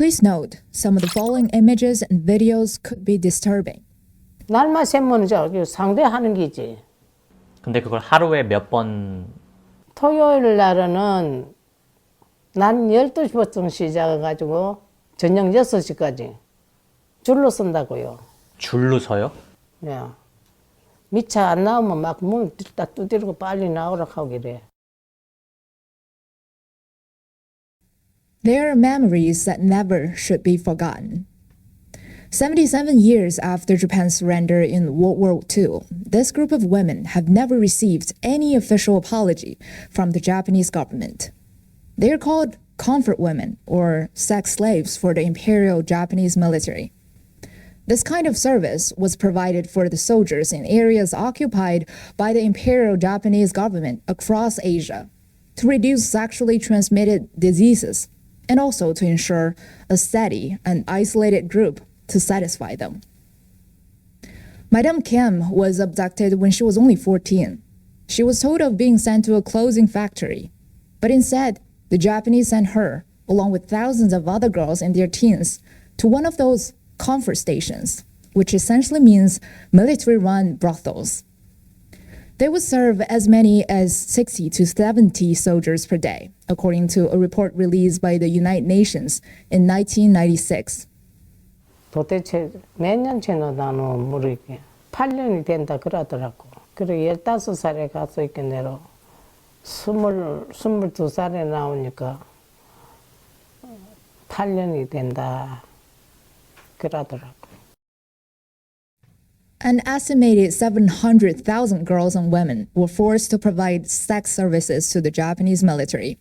Please note, some of the following images and videos could be disturbing. 날만 세면이죠. 상대하는 기지. 근데 그걸 하루에 몇 번? 토요일 날은 난 12시부터 시작해가지고 저녁 6시까지 줄로 쓴다고요. 줄로 서요? 네. 미차 안 나오면 막 문 딱 두드리고 빨리 나오라고 하고 이래. There are memories that never should be forgotten. 77 years after Japan's surrender in World War II, this group of women have never received any official apology from the Japanese government. They are called comfort women or sex slaves for the Imperial Japanese military. This kind of service was provided for the soldiers in areas occupied by the Imperial Japanese government across Asia to reduce sexually transmitted diseases and also to ensure a steady and isolated group to satisfy them. Madame Kim was abducted when she was only 14. She was told of being sent to a clothing factory, but instead, the Japanese sent her, along with thousands of other girls in their teens, to one of those comfort stations, which essentially means military-run brothels. They would serve as many as 60 to 70 soldiers per day, according to a report released by the United Nations in 1996. 도대체 몇 년째는 나는 모르겠게 8년이 된다 그러더라고. 그래 15살에 가서 있게 내로 22살에 나오니까 8년이 된다 그러더라고. An estimated 700,000 girls and women were forced to provide sex services to the Japanese military.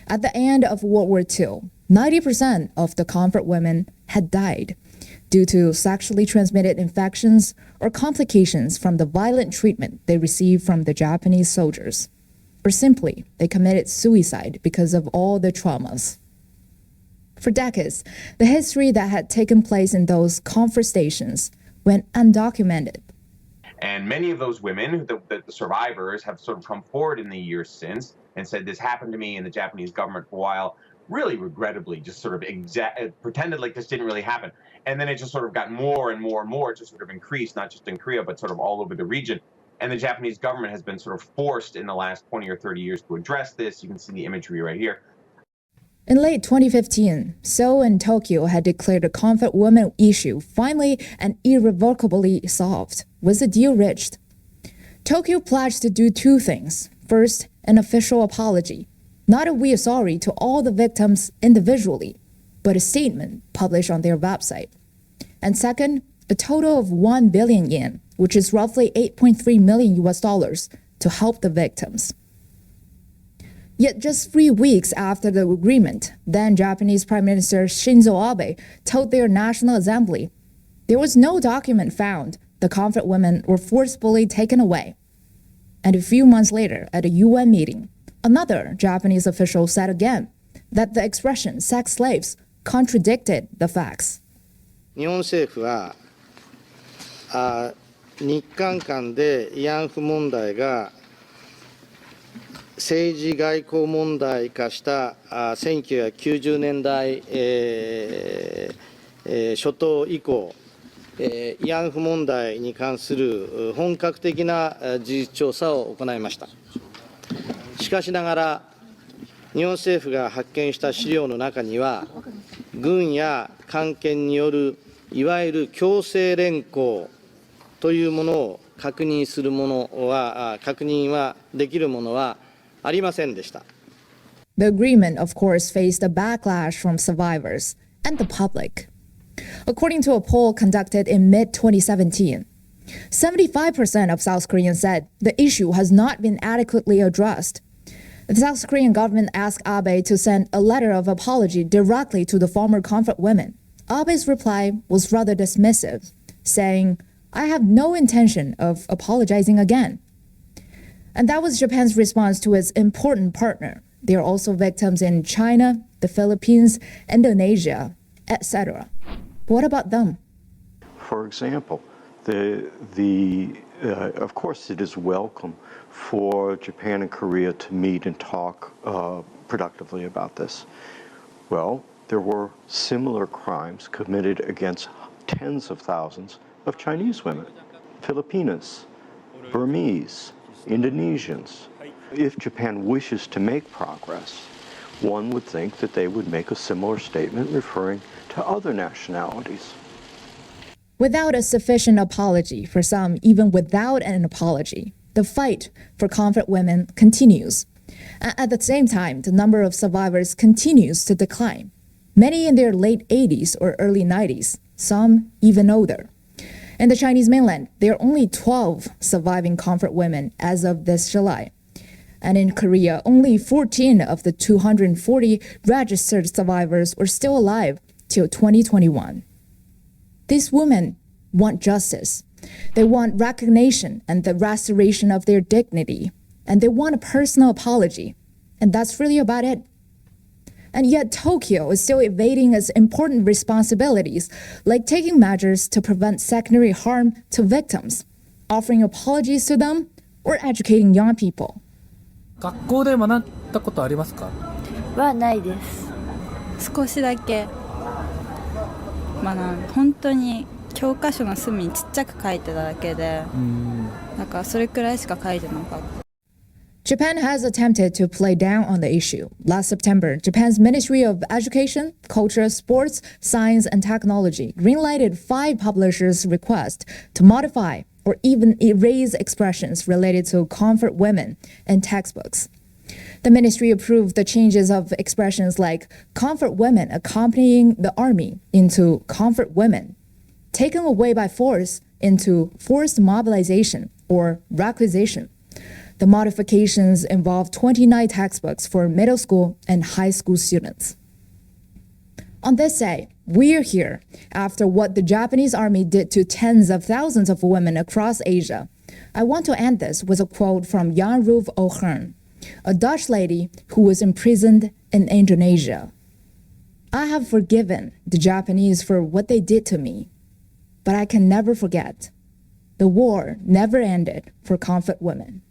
At the end of World War II, 90% of the comfort women had died due to sexually transmitted infections or complications from the violent treatment they received from the Japanese soldiers. Or simply, they committed suicide because of all the traumas. For decades, the history that had taken place in those comfort stations went undocumented. And many of those women, the survivors, have sort of come forward in the years since and said, this happened to me, and the Japanese government for a while, really regrettably, just sort of pretended like this didn't really happen. And then it just sort of got more and more and more, it just sort of increased, not just in Korea, but sort of all over the region. And the Japanese government has been sort of forced in the last 20 or 30 years to address this. You can see the imagery right here. In late 2015, Seoul and Tokyo had declared the comfort women issue finally and irrevocably solved, with the deal reached. Tokyo pledged to do two things. First, an official apology, not a "we are sorry" to all the victims individually, but a statement published on their website. And second, a total of 1 billion yen, which is roughly 8.3 million US dollars, to help the victims. Yet just 3 weeks after the agreement, then Japanese Prime Minister Shinzo Abe told their National Assembly there was no document found. The comfort women were forcibly taken away. And a few months later, at a UN meeting, another Japanese official said again that the expression sex slaves contradicted the facts. 日本政府は日韓間で慰安婦問題が政治外交問題化した1990年代、初頭以降、慰安婦問題に関する本格的な事実調査を行いました。しかしながら、日本政府が発見した資料の中には、軍や官憲によるいわゆる強制連行というものを確認はできるものはありませんでした。The agreement, of course, faced a backlash from survivors and the public. According to a poll conducted in mid-2017, 75% of South Koreans said the issue has not been adequately addressed. The South Korean government asked Abe to send a letter of apology directly to the former comfort women. Abe's reply was rather dismissive, saying, "I have no intention of apologizing again." And that was Japan's response to its important partner. They are also victims in China, the Philippines, Indonesia, etc. What about them? For example, of course it is welcome for Japan and Korea to meet and talk productively about this. Well, there were similar crimes committed against tens of thousands of Chinese women, Filipinas, Burmese, Indonesians. If Japan wishes to make progress, one would think that they would make a similar statement referring to other nationalities. Without a sufficient apology, for some, even without an apology, the fight for comfort women continues. At the same time, the number of survivors continues to decline. Many in their late 80s or early 90s, some even older. In the Chinese mainland, there are only 12 surviving comfort women as of this July. And in Korea, only 14 of the 240 registered survivors were still alive till 2021. These women want justice. They want recognition and the restoration of their dignity. And they want a personal apology. And that's really about it. And yet Tokyo is still evading its important responsibilities, like taking measures to prevent secondary harm to victims, offering apologies to them, or educating young people. 学校で学んだことありますか？はないです。少しだけ本当に教科書の隅にちっちゃく書いてただけで、なんかそれくらいしか書いてなかった。Japan has attempted to play down on the issue. Last September, Japan's Ministry of Education, Culture, Sports, Science, and Technology greenlighted 5 publishers' requests to modify or even erase expressions related to comfort women in textbooks. The ministry approved the changes of expressions like comfort women accompanying the army into comfort women, taken away by force into forced mobilization or requisition. The modifications involve 29 textbooks for middle school and high school students. On this day, we're here after what the Japanese army did to tens of thousands of women across Asia. I want to end this with a quote from Jan Roof O'Hearn, a Dutch lady who was imprisoned in Indonesia. I have forgiven the Japanese for what they did to me, but I can never forget. The war never ended for comfort women.